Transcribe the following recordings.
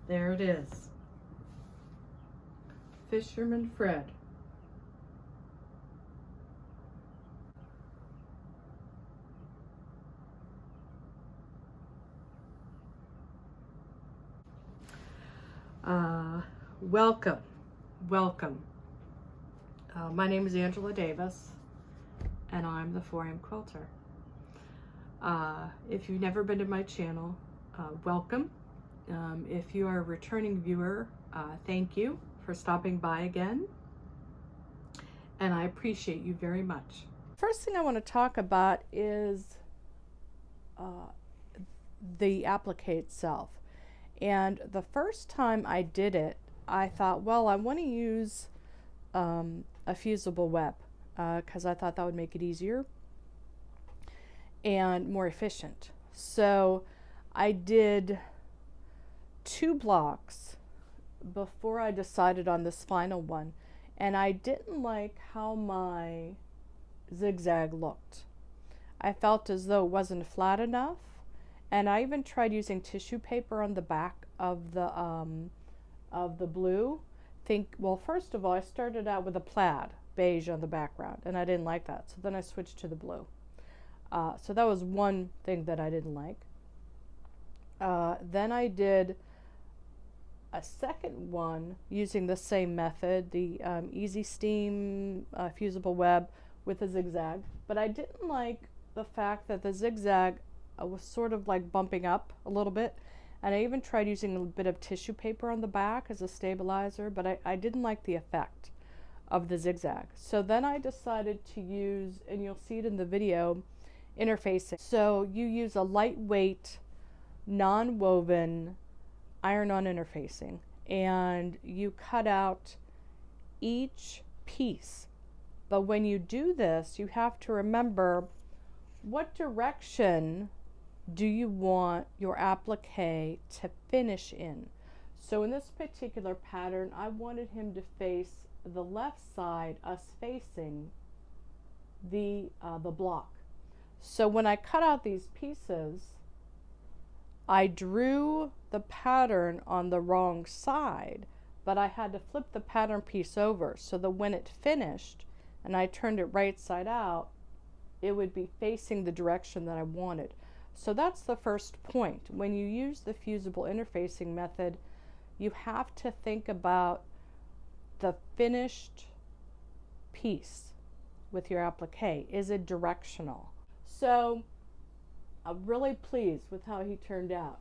There it is. Fisherman Fred. Welcome. My name is Angela Davis, and I'm the 4am Quilter. If you've never been to my channel, welcome. If you are a returning viewer, thank you for stopping by again, and I appreciate you very much. First thing I want to talk about is the applique itself. And the first time I did it, I thought, well, I want to use a fusible web because I thought that would make it easier and more efficient. So I did 2 blocks before I decided on this final one, and I didn't like how my zigzag looked. I felt as though it wasn't flat enough, and I even tried using tissue paper on the back of the blue. Well, first of all, I started out with a plaid beige on the background, and I didn't like that, so then I switched to the blue. So that was one thing that I didn't like. Then I did a second one using the same method, the Easy Steam fusible web with a zigzag, but I didn't like the fact that the zigzag was sort of like bumping up a little bit, and I even tried using a bit of tissue paper on the back as a stabilizer, but I didn't like the effect of the zigzag. So then I decided to use, and you'll see it in the video, interfacing. So you use a lightweight, non-woven iron-on interfacing, and you cut out each piece. But when you do this, you have to remember what direction do you want your applique to finish in. So in this particular pattern, I wanted him to face the left side, us facing the block. So when I cut out these pieces, I drew the pattern on the wrong side, but I had to flip the pattern piece over so that when it finished and I turned it right side out, it would be facing the direction that I wanted. So that's the first point. When you use the fusible interfacing method, you have to think about the finished piece with your applique. Is it directional? So I'm really pleased with how he turned out.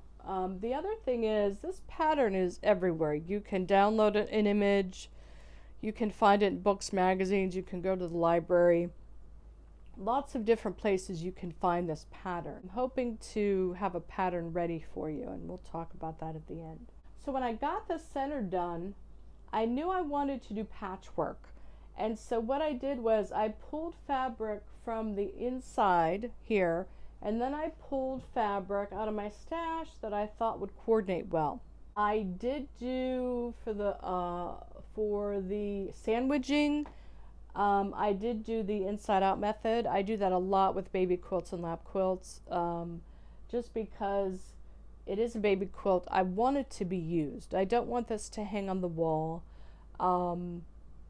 The other thing is, this pattern is everywhere. You can download an image, you can find it in books, magazines, you can go to the library. Lots of different places you can find this pattern. I'm hoping to have a pattern ready for you, and we'll talk about that at the end. So when I got the center done, I knew I wanted to do patchwork. And so what I did was I pulled fabric from the inside here, and then I pulled fabric out of my stash that I thought would coordinate well. I did do for the sandwiching, I did do the inside out method. I do that a lot with baby quilts and lap quilts, just because it is a baby quilt. I want it to be used. I don't want this to hang on the wall.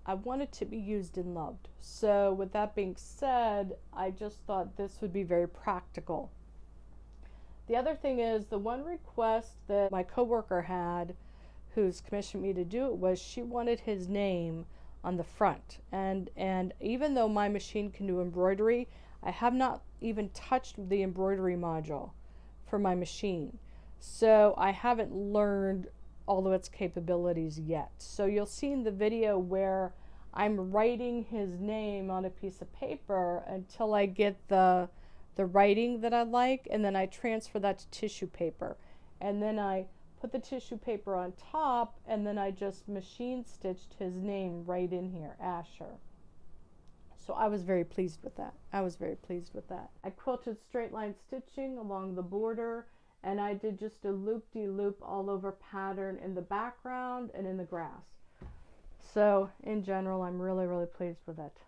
I want it to be used and loved. So with that being said, I just thought this would be very practical. The other thing is, the one request that my coworker had, who's commissioned me to do it, was she wanted his name on the front, and even though my machine can do embroidery, I have not even touched the embroidery module for my machine, so I haven't learned all of its capabilities yet. So you'll see in the video where I'm writing his name on a piece of paper until I get the writing that I like, and then I transfer that to tissue paper, and then I put the tissue paper on top, and then I just machine stitched his name right in here, Asher. So I was very pleased with that. I quilted straight line stitching along the border, and I did just a loop-de-loop all over pattern in the background and in the grass. So in general, I'm really pleased with it.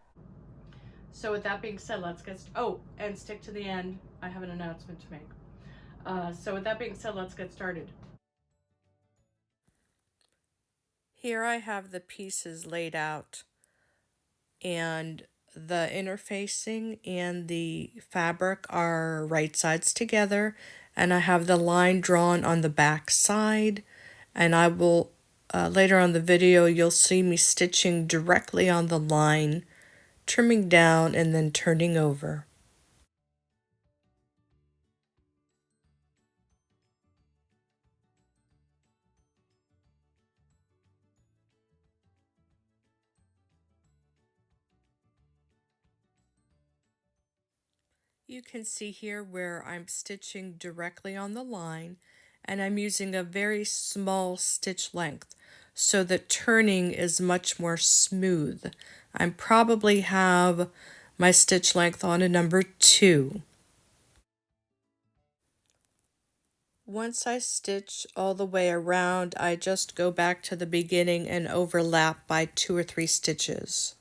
So with that being said, let's get and stick to the end. I have an announcement to make. So with that being said, let's get started. Here I have the pieces laid out, and the interfacing and the fabric are right sides together, and I have the line drawn on the back side, and I will later on the video you'll see me stitching directly on the line, trimming down and then turning over. You can see here where I'm stitching directly on the line, and I'm using a very small stitch length so that turning is much more smooth. I probably have my stitch length on a number 2. Once I stitch all the way around, I just go back to the beginning and overlap by 2 or 3 stitches.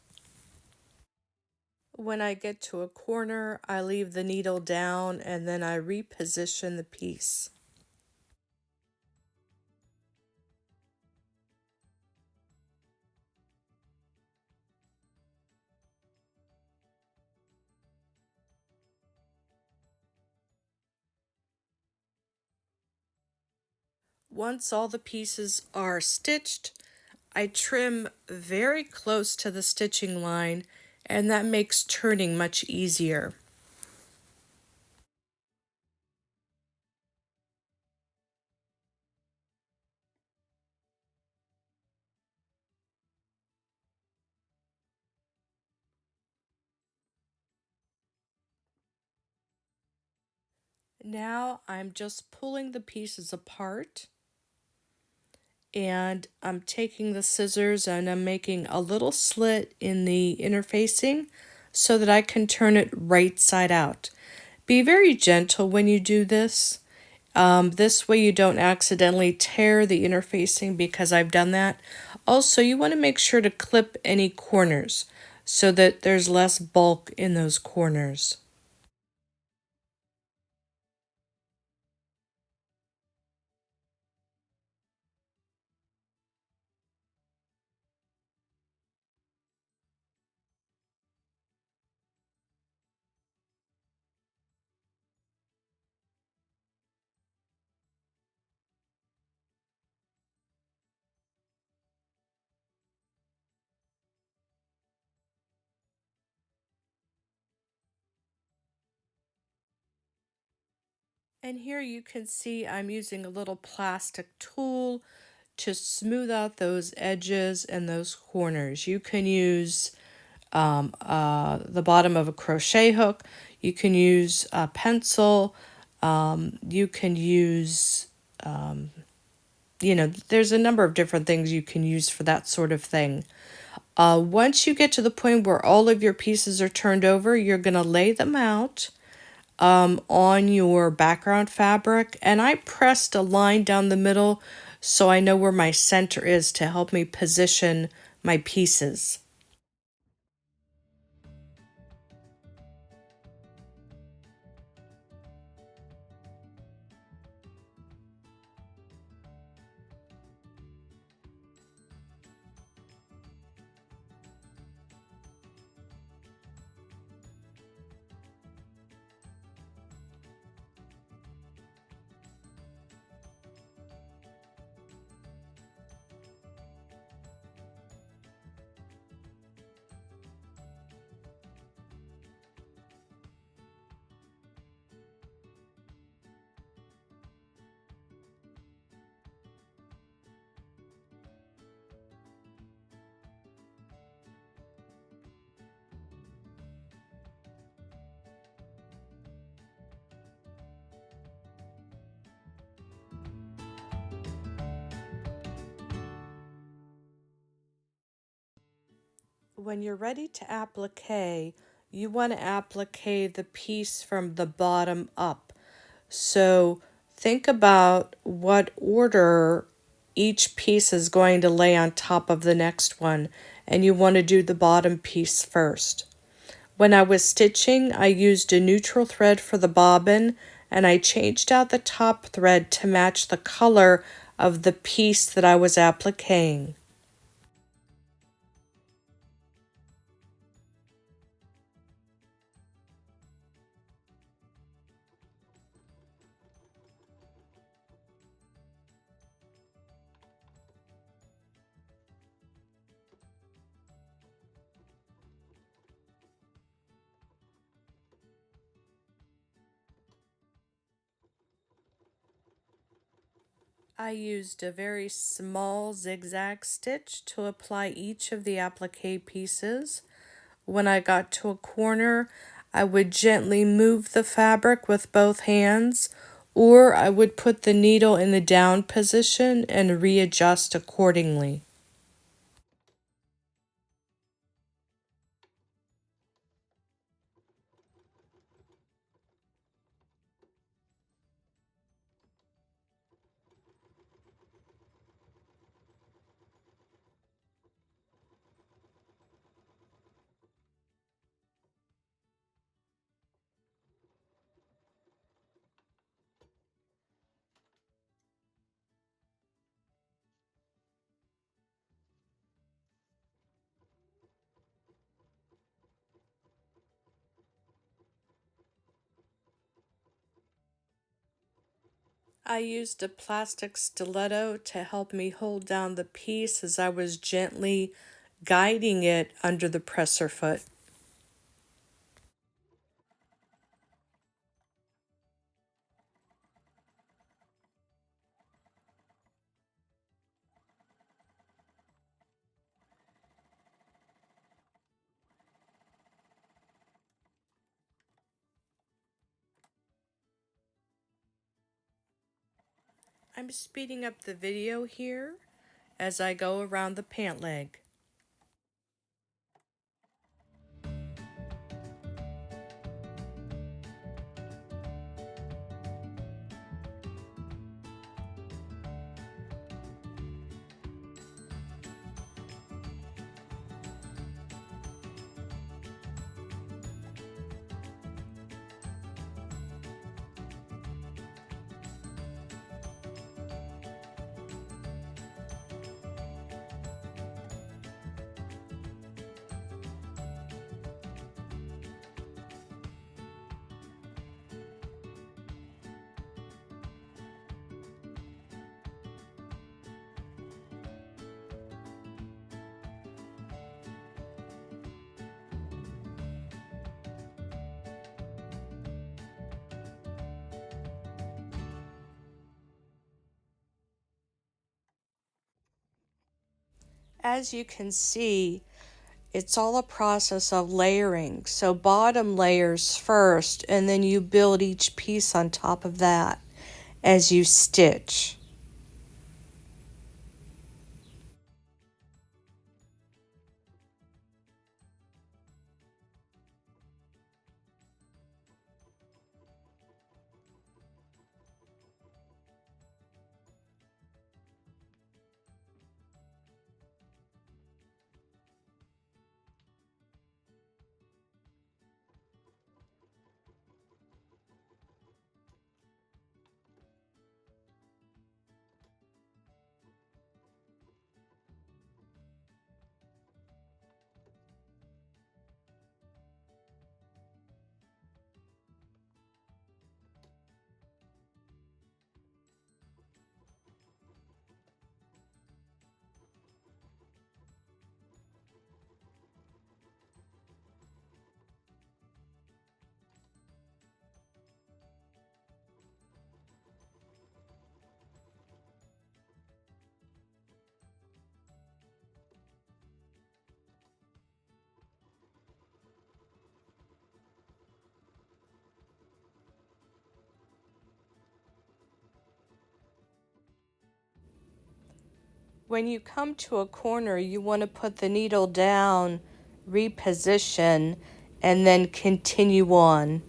When I get to a corner, I leave the needle down and then I reposition the piece. Once all the pieces are stitched, I trim very close to the stitching line, and that makes turning much easier. Now I'm just pulling the pieces apart, and I'm taking the scissors and I'm making a little slit in the interfacing so that I can turn it right side out. Be very gentle when you do this. This way you don't accidentally tear the interfacing, because I've done that. Also, you want to make sure to clip any corners so that there's less bulk in those corners. And here you can see I'm using a little plastic tool to smooth out those edges and those corners. You can use the bottom of a crochet hook. You can use a pencil. You can use, there's a number of different things you can use for that sort of thing. Once you get to the point where all of your pieces are turned over, you're going to lay them out on your background fabric, and I pressed a line down the middle so I know where my center is to help me position my pieces. When you're ready to applique, you want to applique the piece from the bottom up. So think about what order each piece is going to lay on top of the next one, and you want to do the bottom piece first. When I was stitching, I used a neutral thread for the bobbin, and I changed out the top thread to match the color of the piece that I was appliquing. I used a very small zigzag stitch to apply each of the applique pieces. When I got to a corner, I would gently move the fabric with both hands, or I would put the needle in the down position and readjust accordingly. I used a plastic stiletto to help me hold down the piece as I was gently guiding it under the presser foot. I'm speeding up the video here as I go around the pant leg. As you can see, it's all a process of layering. So bottom layers first, and then you build each piece on top of that as you stitch. When you come to a corner, you want to put the needle down, reposition, and then continue on.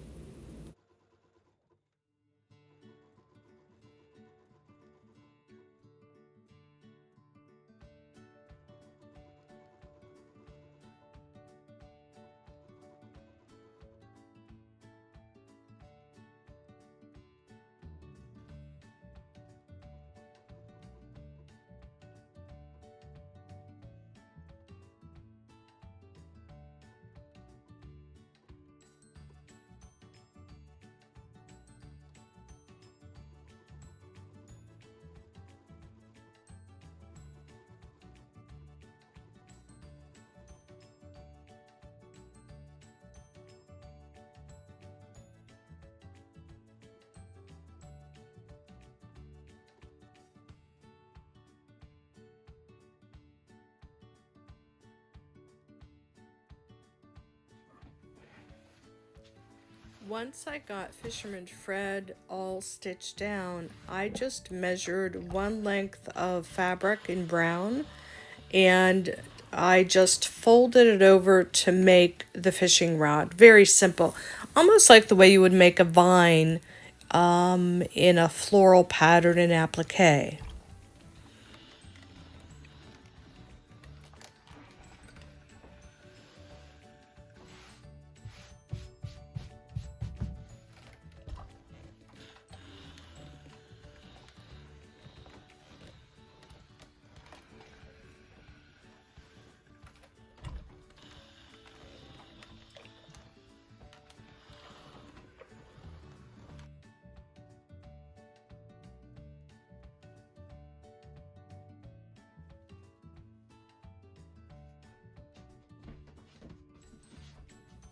Once I got Fisherman Fred all stitched down, I just measured one length of fabric in brown and I just folded it over to make the fishing rod. Very simple, almost like the way you would make a vine in a floral pattern in applique.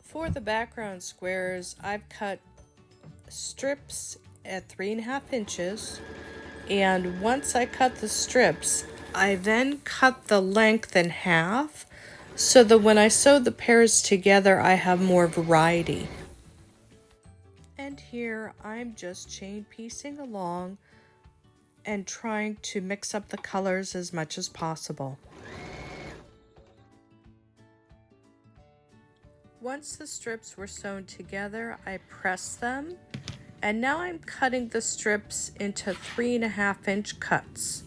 For the background squares, I've cut strips at 3.5 inches, and once I cut the strips, I then cut the length in half so that when I sew the pairs together, I have more variety. And here I'm just chain piecing along and trying to mix up the colors as much as possible. Once the strips were sewn together, I pressed them, and now I'm cutting the strips into 3.5 inch cuts.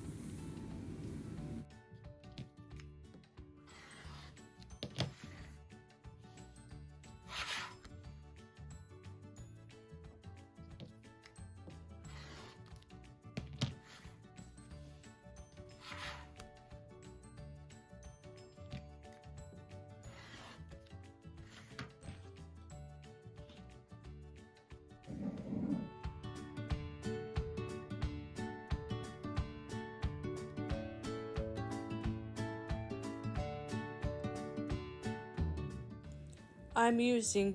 I'm using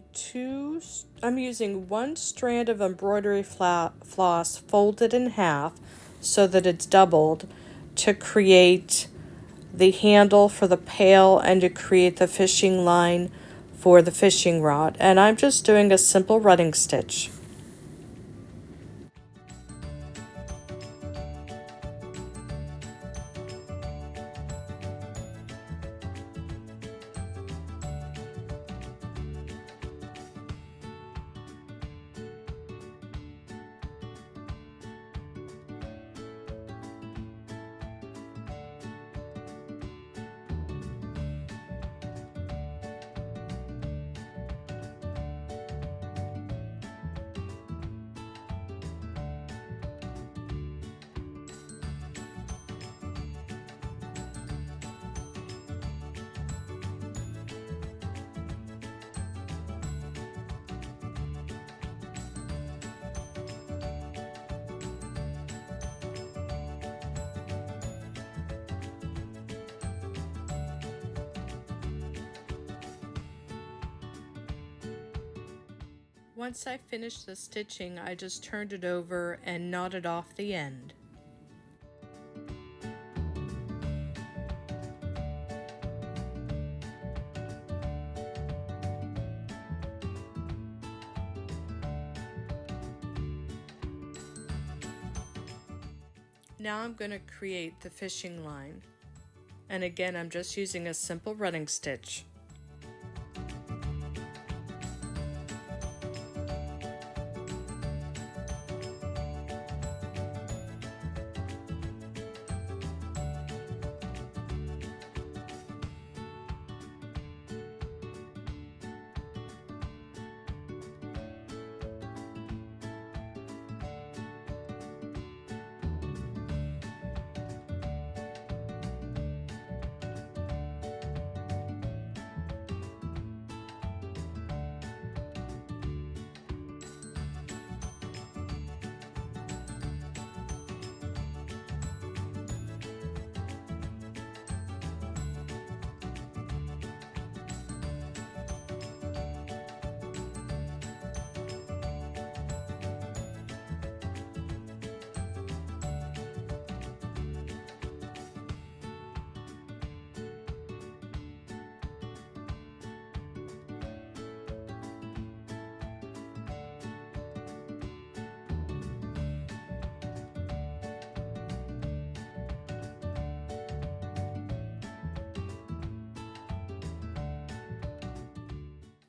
one strand of embroidery floss folded in half so that it's doubled to create the handle for the pail and to create the fishing line for the fishing rod. And I'm just doing a simple running stitch. Once I finished the stitching, I just turned it over and knotted off the end. Now I'm going to create the fishing line. And again, I'm just using a simple running stitch.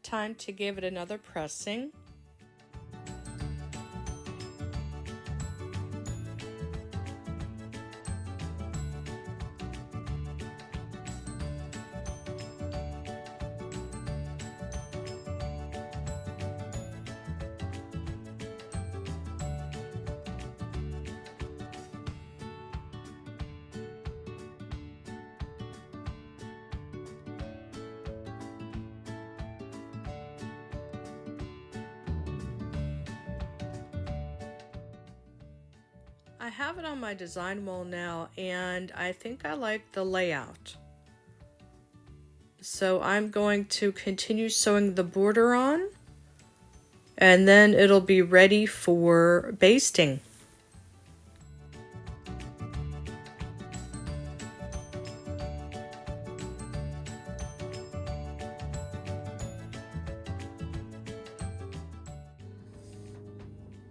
time to give it another pressing. I have it on my design wall now, and I think I like the layout. So I'm going to continue sewing the border on, and then it'll be ready for basting.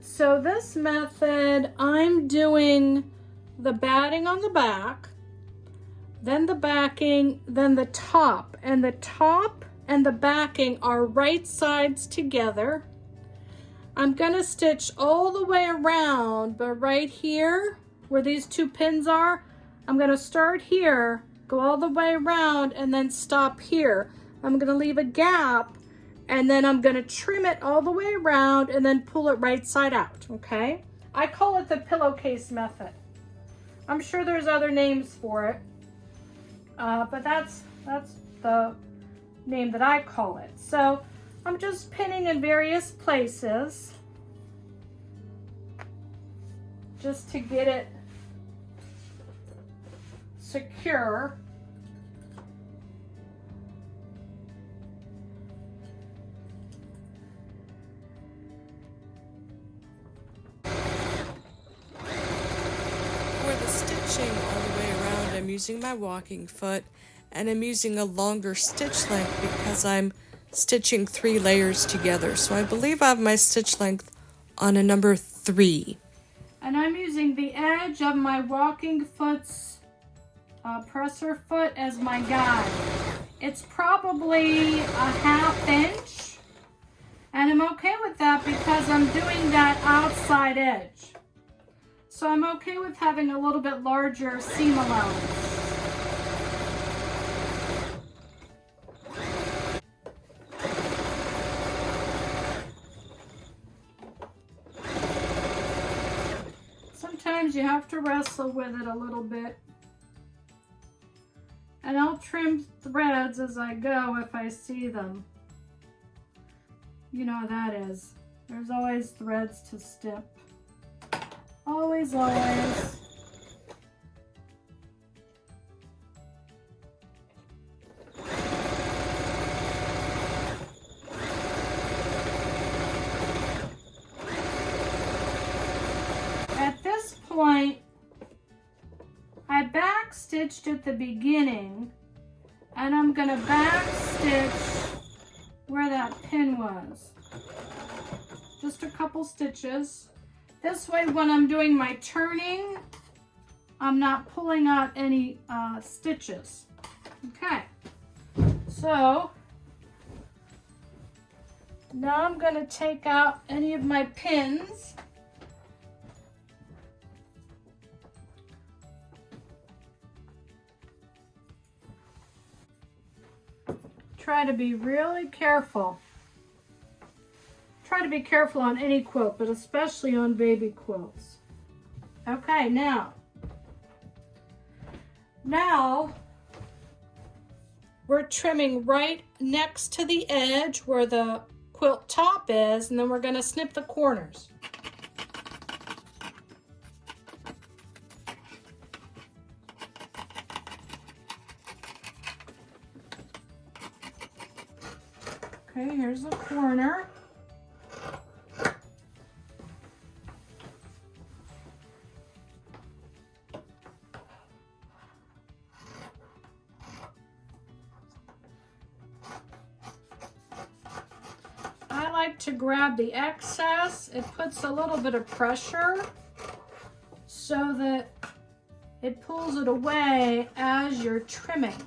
So this method, I'm doing the batting on the back, then the backing, then the top. And the top and the backing are right sides together. I'm gonna stitch all the way around, but right here, where these two pins are, I'm gonna start here, go all the way around, and then stop here. I'm gonna leave a gap, and then I'm gonna trim it all the way around and then pull it right side out, okay? I call it the pillowcase method. I'm sure there's other names for it, but that's the name that I call it. So I'm just pinning in various places just to get it secure. Stitching all the way around, I'm using my walking foot, and I'm using a longer stitch length because I'm stitching 3 layers together. So I believe I have my stitch length on a number 3. And I'm using the edge of my walking foot's presser foot as my guide. It's probably a 1/2 inch, and I'm okay with that because I'm doing that outside edge. So I'm okay with having a little bit larger seam allowance. Sometimes you have to wrestle with it a little bit. And I'll trim threads as I go if I see them. You know how that is. There's always threads to snip. Always, always. At this point, I back stitched at the beginning, and I'm gonna back stitch where that pin was. Just a couple stitches. This way, when I'm doing my turning, I'm not pulling out any stitches. Okay, so now I'm going to take out any of my pins. Try to be really careful. Try to be careful on any quilt, but especially on baby quilts. Okay, now we're trimming right next to the edge where the quilt top is, and then we're going to snip the corners. Okay, here's the corner. To grab the excess, it puts a little bit of pressure so that it pulls it away as you're trimming.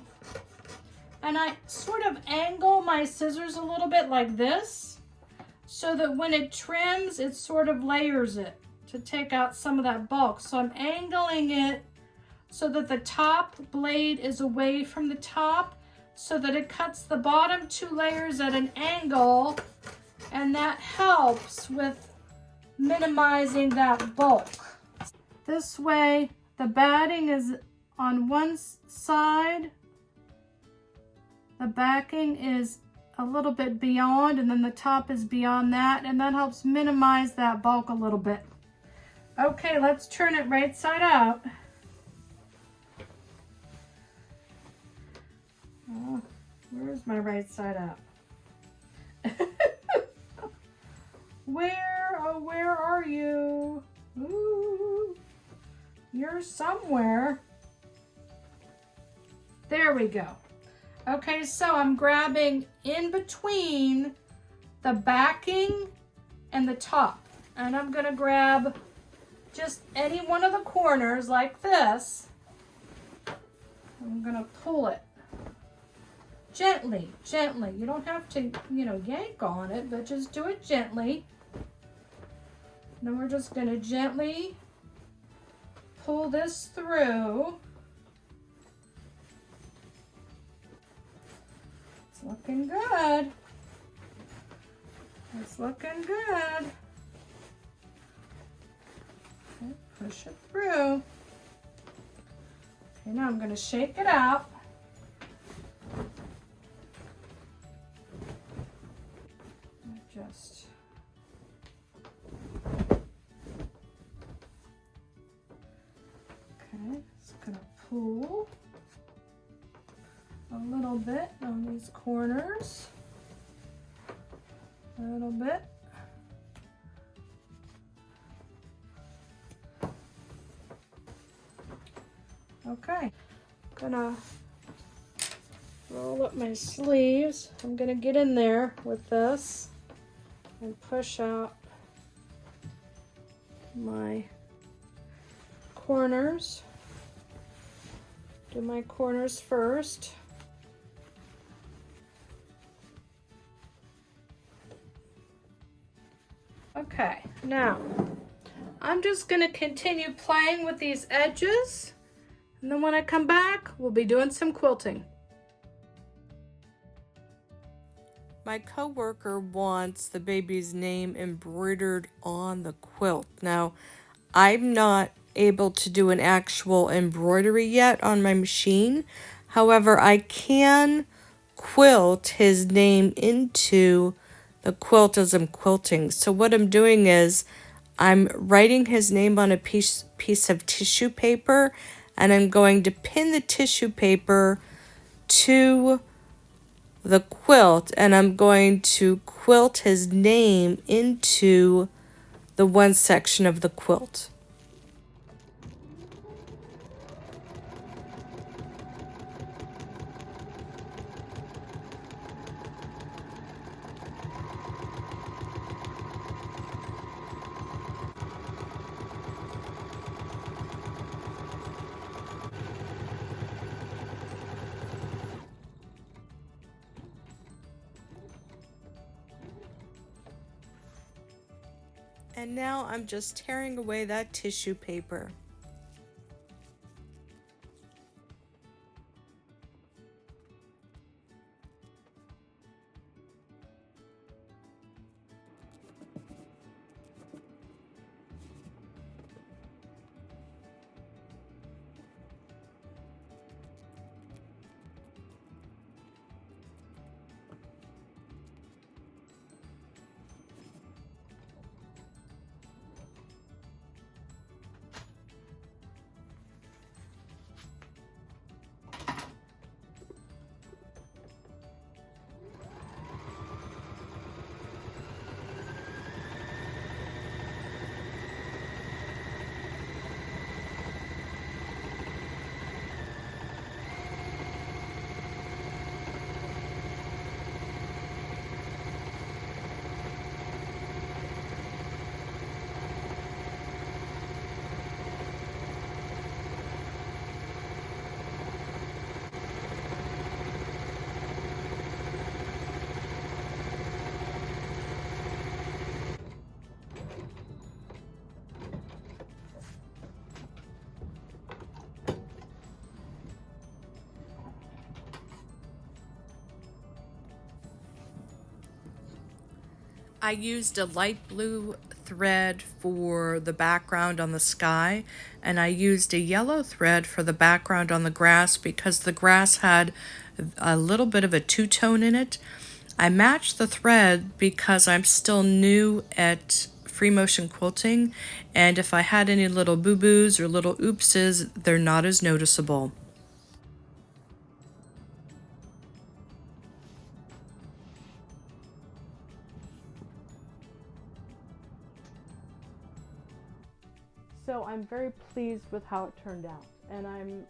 And I sort of angle my scissors a little bit like this, so that when it trims, it sort of layers it to take out some of that bulk. So I'm angling it so that the top blade is away from the top, so that it cuts the bottom 2 layers at an angle, and that helps with minimizing that bulk. This way, the batting is on one side, the backing is a little bit beyond, and then the top is beyond that, and that helps minimize that bulk a little bit. Okay, let's turn it right side out. Oh, where's my right side out? Where are you? Ooh, you're somewhere. There we go. Okay, so I'm grabbing in between the backing and the top, and I'm gonna grab just any one of the corners like this. I'm gonna pull it gently, gently. You don't have to, yank on it, but just do it gently. Then we're just gonna gently pull this through. It's looking good. It's looking good. Okay, push it through. Okay, now I'm going to shake it out. Just okay, it's going to pull a little bit on these corners, a little bit. Okay, gonna roll up my sleeves. I'm gonna get in there with this and push out my corners. Do my corners first. Okay, now I'm just going to continue playing with these edges, and then when I come back, we'll be doing some quilting. My coworker wants the baby's name embroidered on the quilt. Now, I'm not able to do an actual embroidery yet on my machine. However, I can quilt his name into the quilt as I'm quilting. So what I'm doing is I'm writing his name on a piece of tissue paper, and I'm going to pin the tissue paper to the quilt, and I'm going to quilt his name into the one section of the quilt. And now I'm just tearing away that tissue paper. I used a light blue thread for the background on the sky, and I used a yellow thread for the background on the grass because the grass had a little bit of a two-tone in it. I matched the thread because I'm still new at free motion quilting, and if I had any little boo-boos or little oopses, they're not as noticeable. So I'm very pleased with how it turned out, and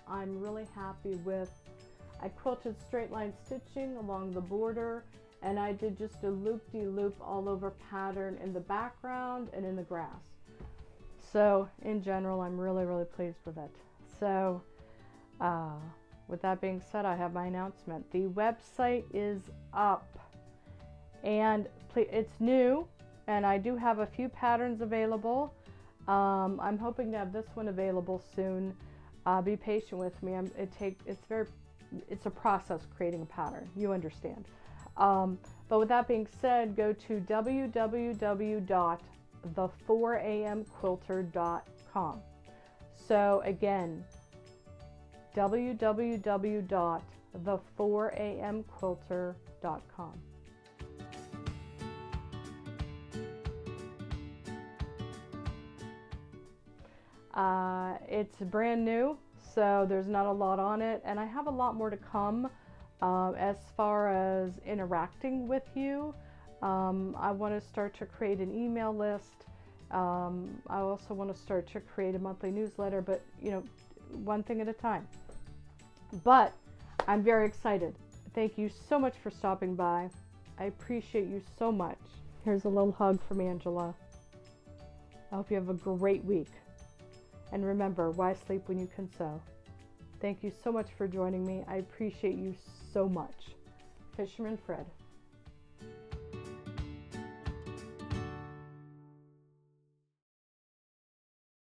I'm really happy with. I quilted straight line stitching along the border, and I did just a loop-de-loop all over pattern in the background and in the grass. So in general, I'm really pleased with it. So with that being said, I have my announcement. The website is up, and it's new, and I do have a few patterns available. I'm hoping to have this one available soon. Be patient with me. It's a process creating a pattern. You understand. But with that being said, go to www.the4amquilter.com. So again, www.the4amquilter.com. It's brand new, so there's not a lot on it, and I have a lot more to come as far as interacting with you. I want to start to create an email list. I also want to start to create a monthly newsletter, but one thing at a time. But I'm very excited. Thank you so much for stopping by. I appreciate you so much. Here's a little hug from Angela. I hope you have a great week. And remember, why sleep when you can sew? Thank you so much for joining me. I appreciate you so much. Fisherman Fred.